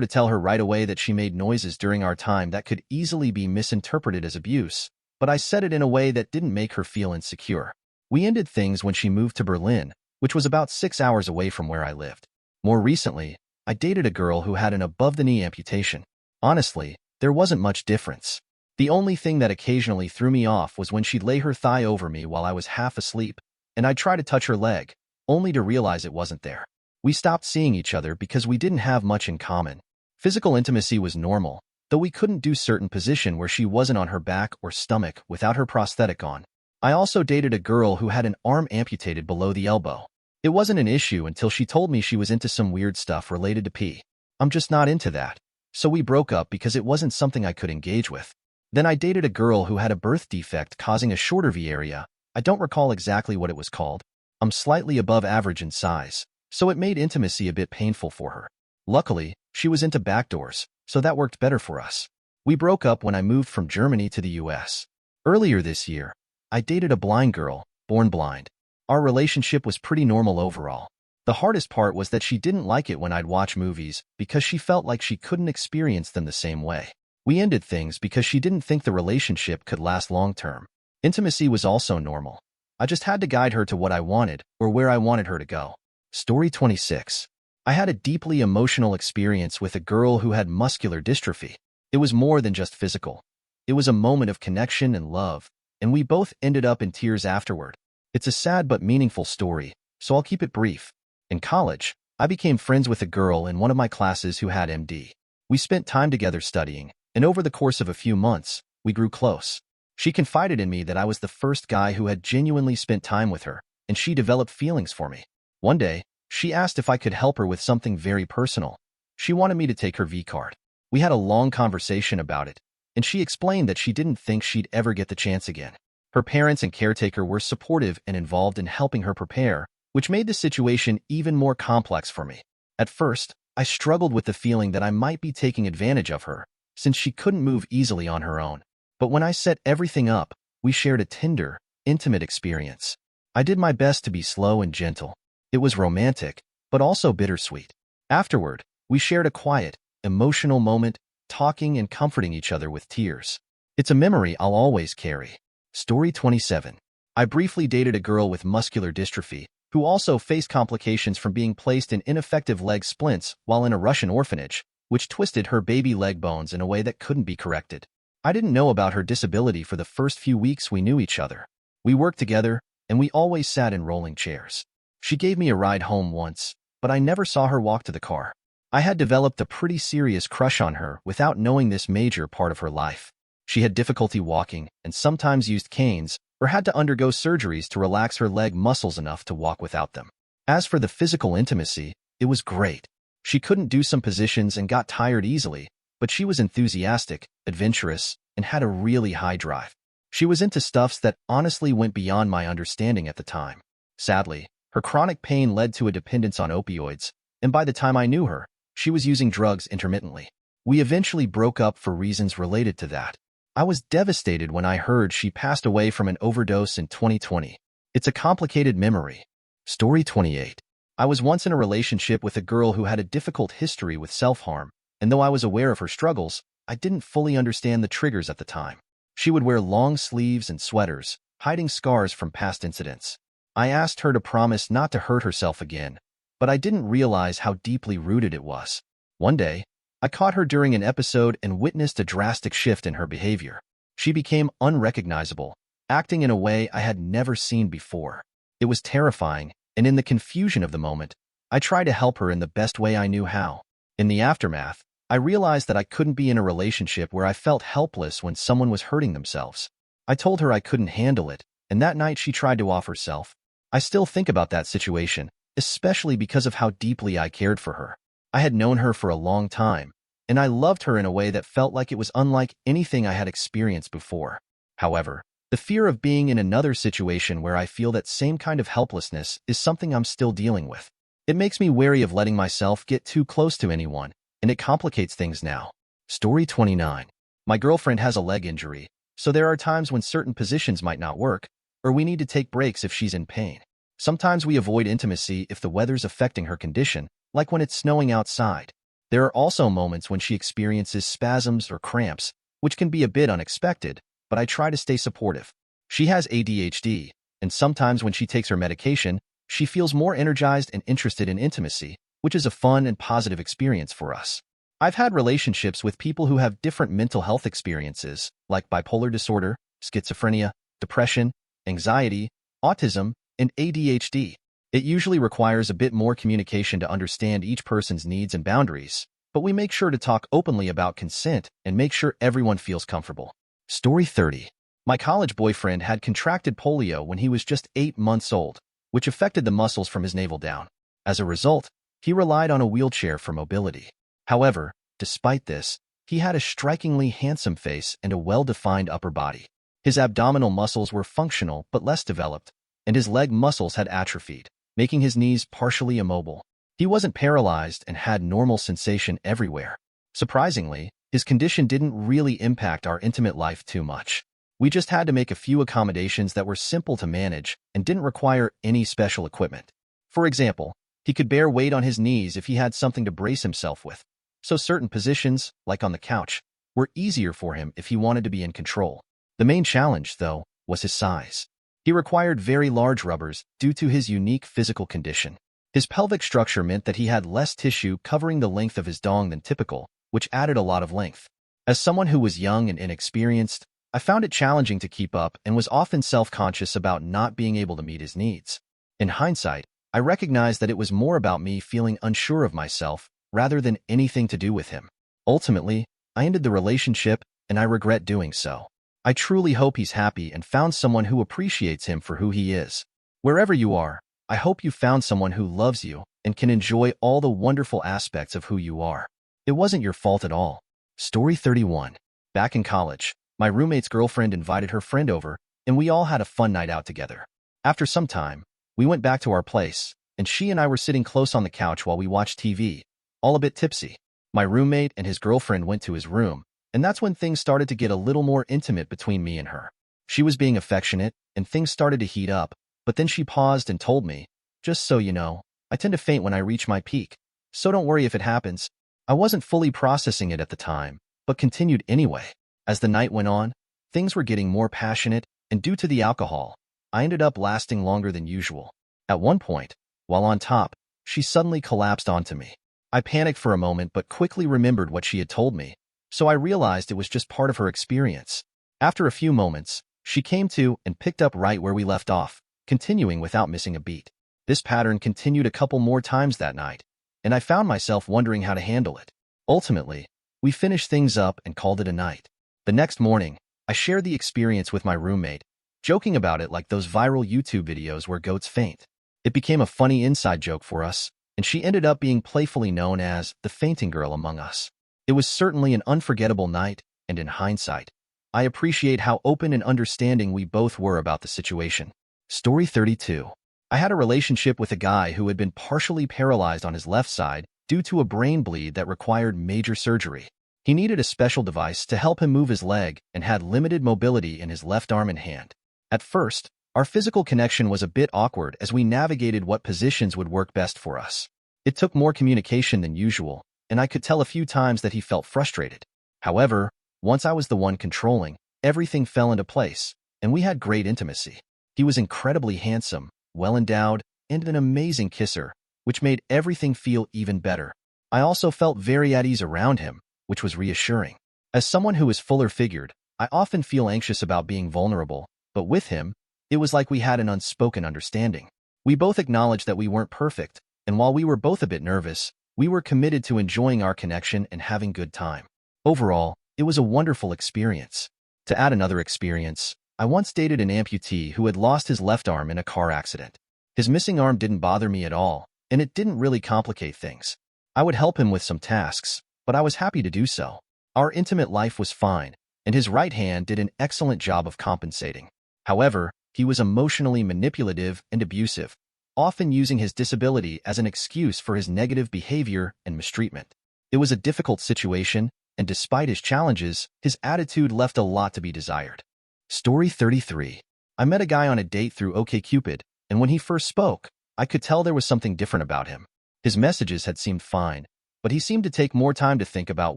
to tell her right away that she made noises during our time that could easily be misinterpreted as abuse, but I said it in a way that didn't make her feel insecure. We ended things when she moved to Berlin, which was about 6 hours away from where I lived. More recently, I dated a girl who had an above-the-knee amputation. Honestly, there wasn't much difference. The only thing that occasionally threw me off was when she'd lay her thigh over me while I was half asleep, and I'd try to touch her leg, only to realize it wasn't there. We stopped seeing each other because we didn't have much in common. Physical intimacy was normal, though we couldn't do certain position where she wasn't on her back or stomach without her prosthetic on. I also dated a girl who had an arm amputated below the elbow. It wasn't an issue until she told me she was into some weird stuff related to pee. I'm just not into that. So we broke up because it wasn't something I could engage with. Then I dated a girl who had a birth defect causing a shorter V area. I don't recall exactly what it was called. I'm slightly above average in size, so it made intimacy a bit painful for her. Luckily, she was into backdoors, so that worked better for us. We broke up when I moved from Germany to the US. Earlier this year, I dated a blind girl, born blind. Our relationship was pretty normal overall. The hardest part was that she didn't like it when I'd watch movies because she felt like she couldn't experience them the same way. We ended things because she didn't think the relationship could last long-term. Intimacy was also normal. I just had to guide her to what I wanted or where I wanted her to go. Story 26. I had a deeply emotional experience with a girl who had muscular dystrophy. It was more than just physical. It was a moment of connection and love, and we both ended up in tears afterward. It's a sad but meaningful story, so I'll keep it brief. In college, I became friends with a girl in one of my classes who had MD. We spent time together studying, and over the course of a few months, we grew close. She confided in me that I was the first guy who had genuinely spent time with her, and she developed feelings for me. One day, she asked if I could help her with something very personal. She wanted me to take her V card. We had a long conversation about it, and she explained that she didn't think she'd ever get the chance again. Her parents and caretaker were supportive and involved in helping her prepare, which made the situation even more complex for me. At first, I struggled with the feeling that I might be taking advantage of her, since she couldn't move easily on her own. But when I set everything up, we shared a tender, intimate experience. I did my best to be slow and gentle. It was romantic, but also bittersweet. Afterward, we shared a quiet, emotional moment, talking and comforting each other with tears. It's a memory I'll always carry. Story 27. I briefly dated a girl with muscular dystrophy, who also faced complications from being placed in ineffective leg splints while in a Russian orphanage, which twisted her baby leg bones in a way that couldn't be corrected. I didn't know about her disability for the first few weeks we knew each other. We worked together, and we always sat in rolling chairs. She gave me a ride home once, but I never saw her walk to the car. I had developed a pretty serious crush on her without knowing this major part of her life. She had difficulty walking and sometimes used canes or had to undergo surgeries to relax her leg muscles enough to walk without them. As for the physical intimacy, it was great. She couldn't do some positions and got tired easily, but she was enthusiastic, adventurous, and had a really high drive. She was into stuffs that honestly went beyond my understanding at the time. Sadly, her chronic pain led to a dependence on opioids, and by the time I knew her, she was using drugs intermittently. We eventually broke up for reasons related to that. I was devastated when I heard she passed away from an overdose in 2020. It's a complicated memory. Story 28. I was once in a relationship with a girl who had a difficult history with self-harm, and though I was aware of her struggles, I didn't fully understand the triggers at the time. She would wear long sleeves and sweaters, hiding scars from past incidents. I asked her to promise not to hurt herself again, but I didn't realize how deeply rooted it was. One day, I caught her during an episode and witnessed a drastic shift in her behavior. She became unrecognizable, acting in a way I had never seen before. It was terrifying, and in the confusion of the moment, I tried to help her in the best way I knew how. In the aftermath, I realized that I couldn't be in a relationship where I felt helpless when someone was hurting themselves. I told her I couldn't handle it, and that night she tried to off herself. I still think about that situation, especially because of how deeply I cared for her. I had known her for a long time, and I loved her in a way that felt like it was unlike anything I had experienced before. However, the fear of being in another situation where I feel that same kind of helplessness is something I'm still dealing with. It makes me wary of letting myself get too close to anyone, and it complicates things now. Story 29. My girlfriend has a leg injury, so there are times when certain positions might not work, or we need to take breaks if she's in pain. Sometimes we avoid intimacy if the weather's affecting her condition, like when it's snowing outside. There are also moments when she experiences spasms or cramps, which can be a bit unexpected, but I try to stay supportive. She has ADHD, and sometimes when she takes her medication, she feels more energized and interested in intimacy, which is a fun and positive experience for us. I've had relationships with people who have different mental health experiences, like bipolar disorder, schizophrenia, depression, anxiety, autism, and ADHD. It usually requires a bit more communication to understand each person's needs and boundaries, but we make sure to talk openly about consent and make sure everyone feels comfortable. Story 30. My college boyfriend had contracted polio when he was just 8 months old, which affected the muscles from his navel down. As a result, he relied on a wheelchair for mobility. However, Despite this, he had a strikingly handsome face and a well-defined upper body. His abdominal muscles were functional but less developed, and his leg muscles had atrophied, making his knees partially immobile. He wasn't paralyzed and had normal sensation everywhere. Surprisingly, his condition didn't really impact our intimate life too much. We just had to make a few accommodations that were simple to manage and didn't require any special equipment. For example, he could bear weight on his knees if he had something to brace himself with, so certain positions, like on the couch, were easier for him if he wanted to be in control. The main challenge, though, was his size. He required very large rubbers due to his unique physical condition. His pelvic structure meant that he had less tissue covering the length of his dong than typical, which added a lot of length. As someone who was young and inexperienced, I found it challenging to keep up and was often self-conscious about not being able to meet his needs. In hindsight, I recognized that it was more about me feeling unsure of myself rather than anything to do with him. Ultimately, I ended the relationship, and I regret doing so. I truly hope he's happy and found someone who appreciates him for who he is. Wherever you are, I hope you found someone who loves you and can enjoy all the wonderful aspects of who you are. It wasn't your fault at all. Story 31. Back in college, my roommate's girlfriend invited her friend over, and we all had a fun night out together. After some time, we went back to our place, and she and I were sitting close on the couch while we watched TV, all a bit tipsy. My roommate and his girlfriend went to his room, and that's when things started to get a little more intimate between me and her. She was being affectionate, and things started to heat up, but then she paused and told me, "Just so you know, I tend to faint when I reach my peak, so don't worry if it happens." I wasn't fully processing it at the time, but continued anyway. As the night went on, things were getting more passionate, and due to the alcohol, I ended up lasting longer than usual. At one point, while on top, she suddenly collapsed onto me. I panicked for a moment but quickly remembered what she had told me, so I realized it was just part of her experience. After a few moments, she came to and picked up right where we left off, continuing without missing a beat. This pattern continued a couple more times that night, and I found myself wondering how to handle it. Ultimately, we finished things up and called it a night. The next morning, I shared the experience with my roommate, joking about it like those viral YouTube videos where goats faint. It became a funny inside joke for us, and she ended up being playfully known as the fainting girl among us. It was certainly an unforgettable night, and in hindsight, I appreciate how open and understanding we both were about the situation. Story 32. I had a relationship with a guy who had been partially paralyzed on his left side due to a brain bleed that required major surgery. He needed a special device to help him move his leg and had limited mobility in his left arm and hand. At first, our physical connection was a bit awkward as we navigated what positions would work best for us. It took more communication than usual, and I could tell a few times that he felt frustrated. However, once I was the one controlling, everything fell into place, and we had great intimacy. He was incredibly handsome, well-endowed, and an amazing kisser, which made everything feel even better. I also felt very at ease around him, which was reassuring. As someone who is fuller-figured, I often feel anxious about being vulnerable, but with him, it was like we had an unspoken understanding. We both acknowledged that we weren't perfect, and while we were both a bit nervous, we were committed to enjoying our connection and having good time. Overall, it was a wonderful experience. To add another experience, I once dated an amputee who had lost his left arm in a car accident. His missing arm didn't bother me at all, and it didn't really complicate things. I would help him with some tasks, but I was happy to do so. Our intimate life was fine, and his right hand did an excellent job of compensating. However, he was emotionally manipulative and abusive, often using his disability as an excuse for his negative behavior and mistreatment. It was a difficult situation, and despite his challenges, his attitude left a lot to be desired. Story 33. I met a guy on a date through OkCupid, and when he first spoke, I could tell there was something different about him. His messages had seemed fine, but he seemed to take more time to think about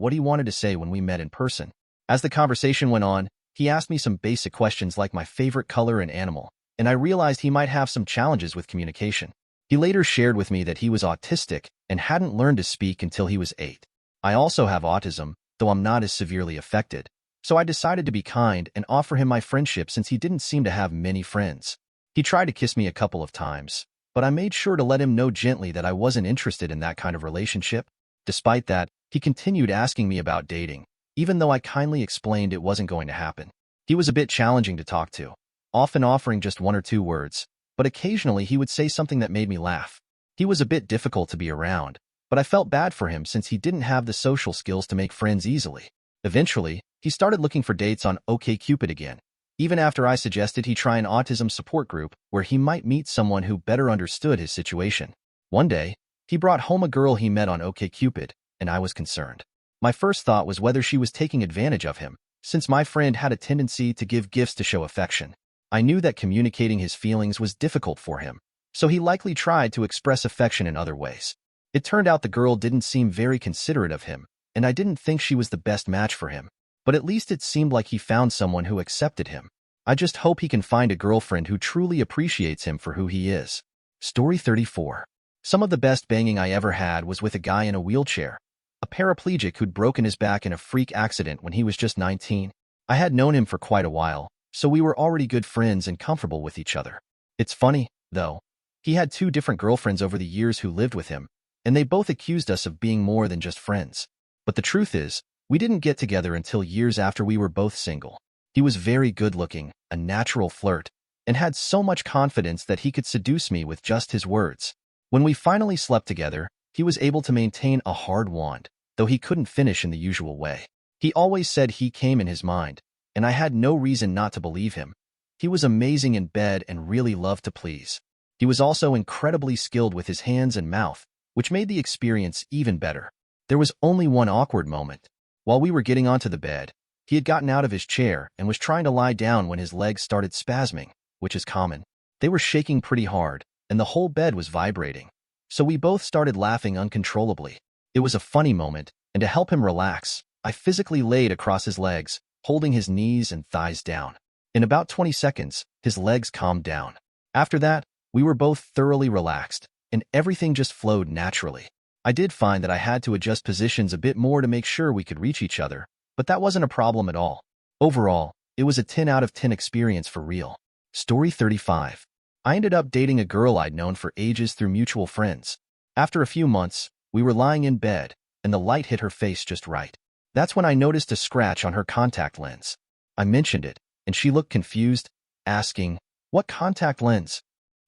what he wanted to say when we met in person. As the conversation went on, he asked me some basic questions like my favorite color and animal, and I realized he might have some challenges with communication. He later shared with me that he was autistic and hadn't learned to speak until he was 8. I also have autism, though I'm not as severely affected, so I decided to be kind and offer him my friendship since he didn't seem to have many friends. He tried to kiss me a couple of times, but I made sure to let him know gently that I wasn't interested in that kind of relationship. Despite that, he continued asking me about dating, even though I kindly explained it wasn't going to happen. He was a bit challenging to talk to, often offering just 1 or 2 words, but occasionally he would say something that made me laugh. He was a bit difficult to be around, but I felt bad for him since he didn't have the social skills to make friends easily. Eventually, he started looking for dates on OkCupid again, even after I suggested he try an autism support group where he might meet someone who better understood his situation. One day, he brought home a girl he met on OkCupid, and I was concerned. My first thought was whether she was taking advantage of him, since my friend had a tendency to give gifts to show affection. I knew that communicating his feelings was difficult for him, so he likely tried to express affection in other ways. It turned out the girl didn't seem very considerate of him, and I didn't think she was the best match for him, but at least it seemed like he found someone who accepted him. I just hope he can find a girlfriend who truly appreciates him for who he is. Story 34. Some of the best banging I ever had was with a guy in a wheelchair, a paraplegic who'd broken his back in a freak accident when he was just 19. I had known him for quite a while, so we were already good friends and comfortable with each other. It's funny, though. He had 2 different girlfriends over the years who lived with him, and they both accused us of being more than just friends. But the truth is, we didn't get together until years after we were both single. He was very good-looking, a natural flirt, and had so much confidence that he could seduce me with just his words. When we finally slept together, he was able to maintain a hard wand, though he couldn't finish in the usual way. He always said he came in his mind, and I had no reason not to believe him. He was amazing in bed and really loved to please. He was also incredibly skilled with his hands and mouth, which made the experience even better. There was only one awkward moment. While we were getting onto the bed, he had gotten out of his chair and was trying to lie down when his legs started spasming, which is common. They were shaking pretty hard, and the whole bed was vibrating. So we both started laughing uncontrollably. It was a funny moment, and to help him relax, I physically laid across his legs, holding his knees and thighs down. In about 20 seconds, his legs calmed down. After that, we were both thoroughly relaxed, and everything just flowed naturally. I did find that I had to adjust positions a bit more to make sure we could reach each other, but that wasn't a problem at all. Overall, it was a 10 out of 10 experience for real. Story 35. I ended up dating a girl I'd known for ages through mutual friends. After a few months, we were lying in bed, and the light hit her face just right. That's when I noticed a scratch on her contact lens. I mentioned it, and she looked confused, asking, "What contact lens?"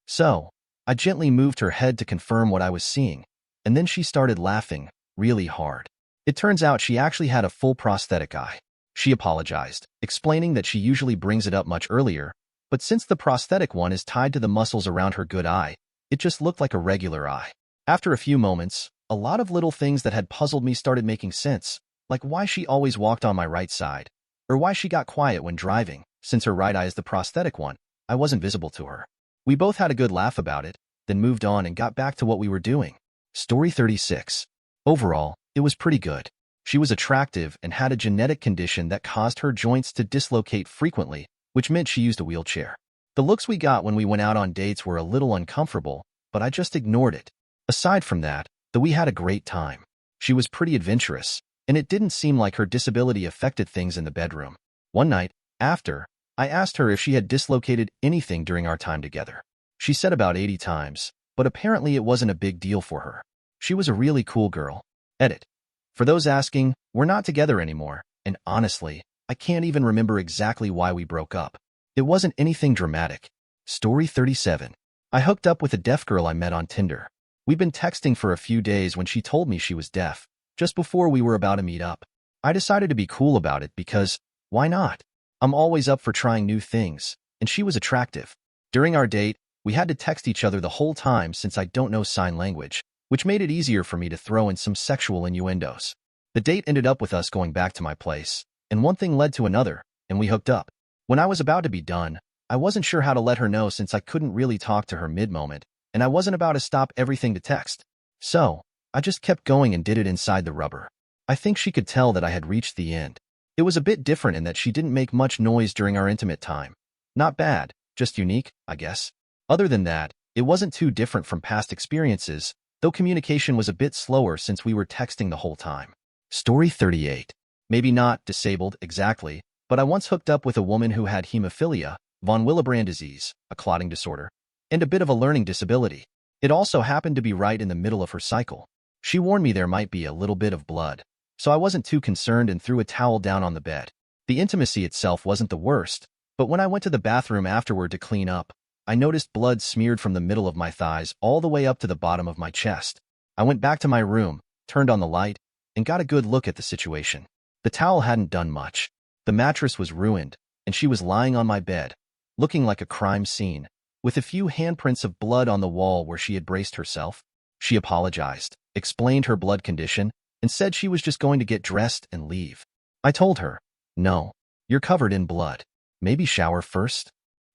So, I gently moved her head to confirm what I was seeing, and then she started laughing, really hard. It turns out she actually had a full prosthetic eye. She apologized, explaining that she usually brings it up much earlier, but since the prosthetic one is tied to the muscles around her good eye, it just looked like a regular eye. After a few moments, a lot of little things that had puzzled me started making sense, like why she always walked on my right side, or why she got quiet when driving. Since her right eye is the prosthetic one, I wasn't visible to her. We both had a good laugh about it, then moved on and got back to what we were doing. Story 36. Overall, it was pretty good. She was attractive and had a genetic condition that caused her joints to dislocate frequently, which meant she used a wheelchair. The looks we got when we went out on dates were a little uncomfortable, but I just ignored it. Aside from that, though, we had a great time. She was pretty adventurous, and it didn't seem like her disability affected things in the bedroom. One night, after, I asked her if she had dislocated anything during our time together. She said about 80 times, but apparently it wasn't a big deal for her. She was a really cool girl. Edit. For those asking, we're not together anymore, and honestly, I can't even remember exactly why we broke up. It wasn't anything dramatic. Story 37. I hooked up with a deaf girl I met on Tinder. We'd been texting for a few days when she told me she was deaf, just before we were about to meet up. I decided to be cool about it because, why not? I'm always up for trying new things, and she was attractive. During our date, we had to text each other the whole time since I don't know sign language, which made it easier for me to throw in some sexual innuendos. The date ended up with us going back to my place, and one thing led to another, and we hooked up. When I was about to be done, I wasn't sure how to let her know since I couldn't really talk to her mid-moment, and I wasn't about to stop everything to text. So, I just kept going and did it inside the rubber. I think she could tell that I had reached the end. It was a bit different in that she didn't make much noise during our intimate time. Not bad, just unique, I guess. Other than that, it wasn't too different from past experiences, though communication was a bit slower since we were texting the whole time. Story 38. Maybe not disabled exactly, but I once hooked up with a woman who had hemophilia, von Willebrand disease, a clotting disorder, and a bit of a learning disability. It also happened to be right in the middle of her cycle. She warned me there might be a little bit of blood, so I wasn't too concerned and threw a towel down on the bed. The intimacy itself wasn't the worst, but when I went to the bathroom afterward to clean up, I noticed blood smeared from the middle of my thighs all the way up to the bottom of my chest. I went back to my room, turned on the light, and got a good look at the situation. The towel hadn't done much. The mattress was ruined, and she was lying on my bed, looking like a crime scene, with a few handprints of blood on the wall where she had braced herself. She apologized, explained her blood condition, and said she was just going to get dressed and leave. I told her, "No, you're covered in blood. Maybe shower first?"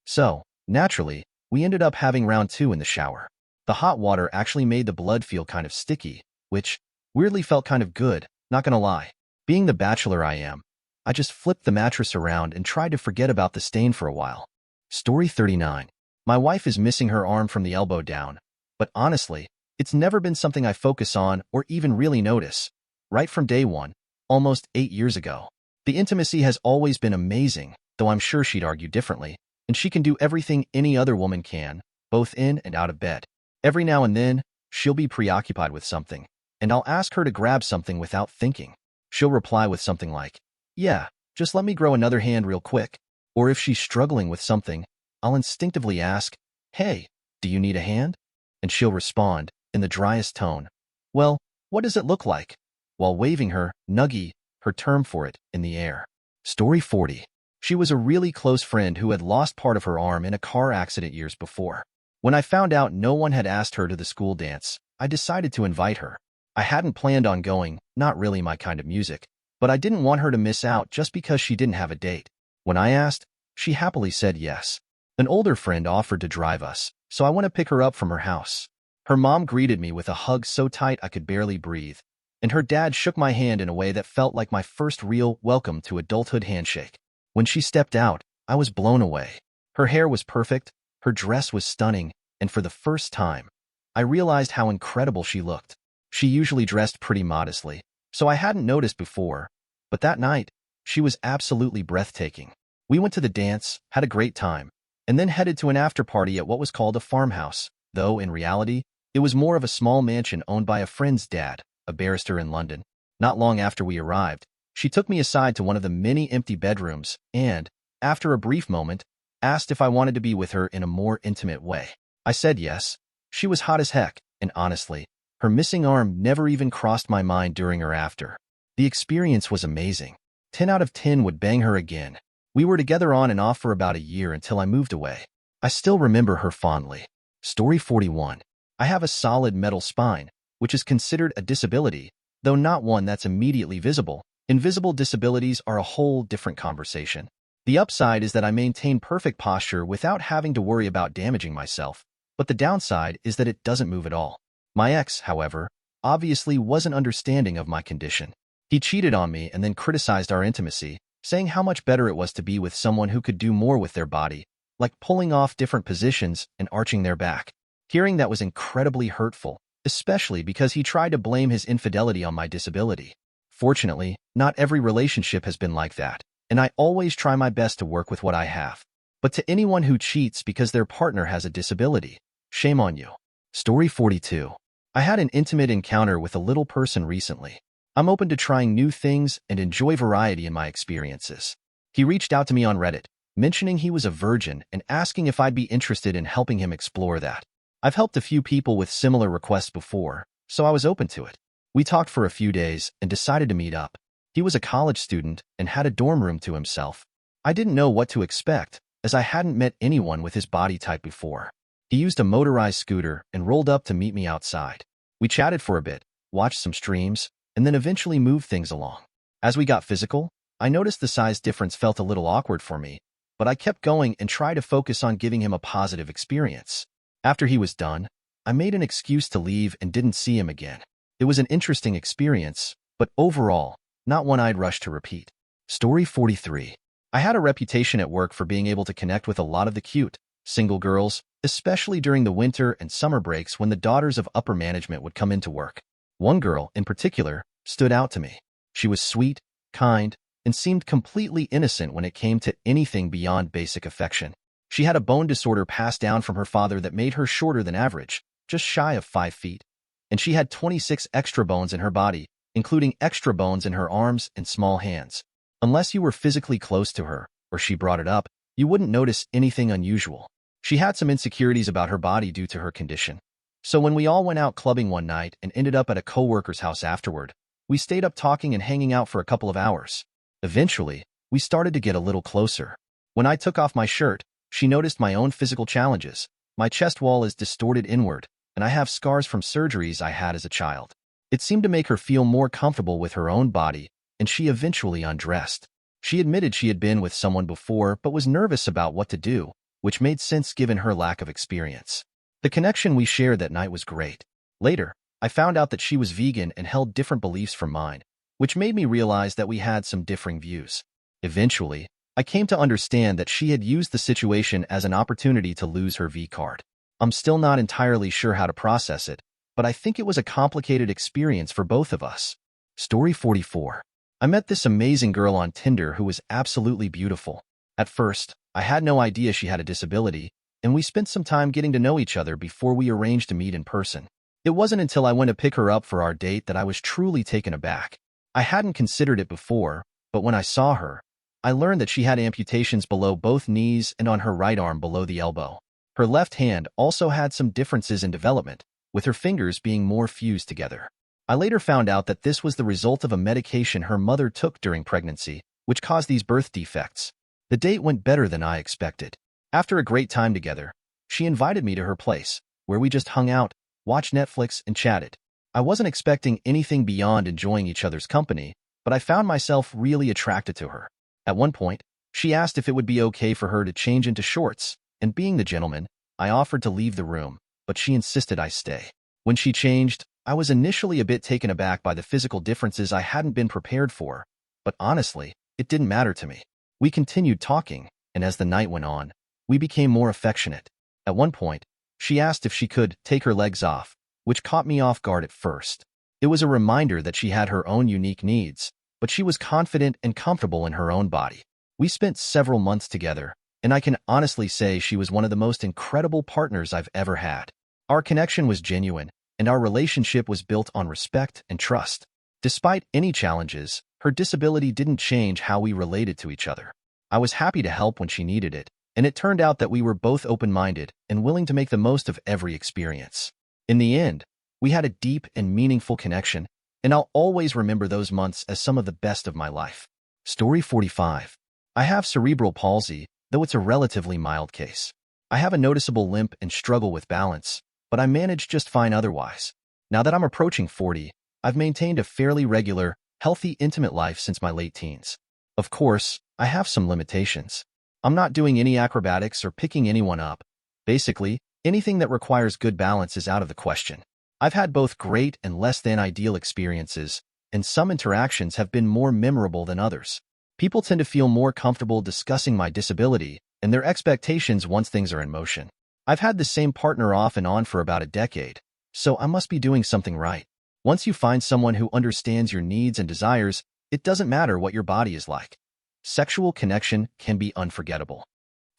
So, naturally, we ended up having round 2 in the shower. The hot water actually made the blood feel kind of sticky, which weirdly felt kind of good, not gonna lie. Being the bachelor I am, I just flipped the mattress around and tried to forget about the stain for a while. Story 39. My wife is missing her arm from the elbow down, but honestly, it's never been something I focus on or even really notice. Right from day one, almost 8 years ago. The intimacy has always been amazing, though I'm sure she'd argue differently, and she can do everything any other woman can, both in and out of bed. Every now and then, she'll be preoccupied with something, and I'll ask her to grab something without thinking. She'll reply with something like, "Yeah, just let me grow another hand real quick." Or if she's struggling with something, I'll instinctively ask, "Hey, do you need a hand?" And she'll respond, in the driest tone, "Well, what does it look like?" while waving her nuggie, her term for it, in the air. Story 40. She was a really close friend who had lost part of her arm in a car accident years before. When I found out no one had asked her to the school dance, I decided to invite her. I hadn't planned on going, not really my kind of music, but I didn't want her to miss out just because she didn't have a date. When I asked, she happily said yes. An older friend offered to drive us, so I went to pick her up from her house. Her mom greeted me with a hug so tight I could barely breathe, and her dad shook my hand in a way that felt like my first real welcome to adulthood handshake. When she stepped out, I was blown away. Her hair was perfect, her dress was stunning, and for the first time, I realized how incredible she looked. She usually dressed pretty modestly, so I hadn't noticed before, but that night, she was absolutely breathtaking. We went to the dance, had a great time, and then headed to an after-party at what was called a farmhouse, though in reality, it was more of a small mansion owned by a friend's dad, a barrister in London. Not long after we arrived, she took me aside to one of the many empty bedrooms and, after a brief moment, asked if I wanted to be with her in a more intimate way. I said yes. She was hot as heck, and honestly, her missing arm never even crossed my mind during or after. The experience was amazing. 10 out of 10 would bang her again. We were together on and off for about a year until I moved away. I still remember her fondly. Story 41. I have a solid metal spine, which is considered a disability, though not one that's immediately visible. Invisible disabilities are a whole different conversation. The upside is that I maintain perfect posture without having to worry about damaging myself, but the downside is that it doesn't move at all. My ex, however, obviously wasn't understanding of my condition. He cheated on me and then criticized our intimacy, saying how much better it was to be with someone who could do more with their body, like pulling off different positions and arching their back. Hearing that was incredibly hurtful, especially because he tried to blame his infidelity on my disability. Fortunately, not every relationship has been like that, and I always try my best to work with what I have. But to anyone who cheats because their partner has a disability, shame on you. Story 42. I had an intimate encounter with a little person recently. I'm open to trying new things and enjoy variety in my experiences. He reached out to me on Reddit, mentioning he was a virgin and asking if I'd be interested in helping him explore that. I've helped a few people with similar requests before, so I was open to it. We talked for a few days and decided to meet up. He was a college student and had a dorm room to himself. I didn't know what to expect, as I hadn't met anyone with his body type before. He used a motorized scooter and rolled up to meet me outside. We chatted for a bit, watched some streams, and then eventually moved things along. As we got physical, I noticed the size difference felt a little awkward for me, but I kept going and tried to focus on giving him a positive experience. After he was done, I made an excuse to leave and didn't see him again. It was an interesting experience, but overall, not one I'd rush to repeat. Story 43. I had a reputation at work for being able to connect with a lot of the cute, single girls, especially during the winter and summer breaks when the daughters of upper management would come into work. One girl, in particular, stood out to me. She was sweet, kind, and seemed completely innocent when it came to anything beyond basic affection. She had a bone disorder passed down from her father that made her shorter than average, just shy of 5 feet, and she had 26 extra bones in her body, including extra bones in her arms and small hands. Unless you were physically close to her, or she brought it up, you wouldn't notice anything unusual. She had some insecurities about her body due to her condition. So when we all went out clubbing one night and ended up at a coworker's house afterward, we stayed up talking and hanging out for a couple of hours. Eventually, we started to get a little closer. When I took off my shirt, she noticed my own physical challenges. My chest wall is distorted inward, and I have scars from surgeries I had as a child. It seemed to make her feel more comfortable with her own body, and she eventually undressed. She admitted she had been with someone before but was nervous about what to do, which made sense given her lack of experience. The connection we shared that night was great. Later, I found out that she was vegan and held different beliefs from mine, which made me realize that we had some differing views. Eventually, I came to understand that she had used the situation as an opportunity to lose her V card. I'm still not entirely sure how to process it, but I think it was a complicated experience for both of us. Story 44. I met this amazing girl on Tinder who was absolutely beautiful. At first, I had no idea she had a disability, and we spent some time getting to know each other before we arranged to meet in person. It wasn't until I went to pick her up for our date that I was truly taken aback. I hadn't considered it before, but when I saw her, I learned that she had amputations below both knees and on her right arm below the elbow. Her left hand also had some differences in development, with her fingers being more fused together. I later found out that this was the result of a medication her mother took during pregnancy, which caused these birth defects. The date went better than I expected. After a great time together, she invited me to her place, where we just hung out, watched Netflix, and chatted. I wasn't expecting anything beyond enjoying each other's company, but I found myself really attracted to her. At one point, she asked if it would be okay for her to change into shorts, and being the gentleman, I offered to leave the room, but she insisted I stay. When she changed, I was initially a bit taken aback by the physical differences I hadn't been prepared for, but honestly, it didn't matter to me. We continued talking, and as the night went on, we became more affectionate. At one point, she asked if she could take her legs off, which caught me off guard at first. It was a reminder that she had her own unique needs, but she was confident and comfortable in her own body. We spent several months together, and I can honestly say she was one of the most incredible partners I've ever had. Our connection was genuine, and our relationship was built on respect and trust. Despite any challenges, her disability didn't change how we related to each other. I was happy to help when she needed it, and it turned out that we were both open-minded and willing to make the most of every experience. In the end, we had a deep and meaningful connection, and I'll always remember those months as some of the best of my life. Story 45. I have cerebral palsy, though it's a relatively mild case. I have a noticeable limp and struggle with balance, but I manage just fine otherwise. Now that I'm approaching 40, I've maintained a fairly regular, healthy, intimate life since my late teens. Of course, I have some limitations. I'm not doing any acrobatics or picking anyone up. Basically, anything that requires good balance is out of the question. I've had both great and less than ideal experiences, and some interactions have been more memorable than others. People tend to feel more comfortable discussing my disability and their expectations once things are in motion. I've had the same partner off and on for about a decade, so I must be doing something right. Once you find someone who understands your needs and desires, it doesn't matter what your body is like. Sexual connection can be unforgettable.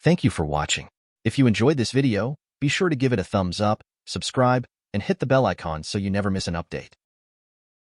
Thank you for watching. If you enjoyed this video, be sure to give it a thumbs up, subscribe, and hit the bell icon so you never miss an update.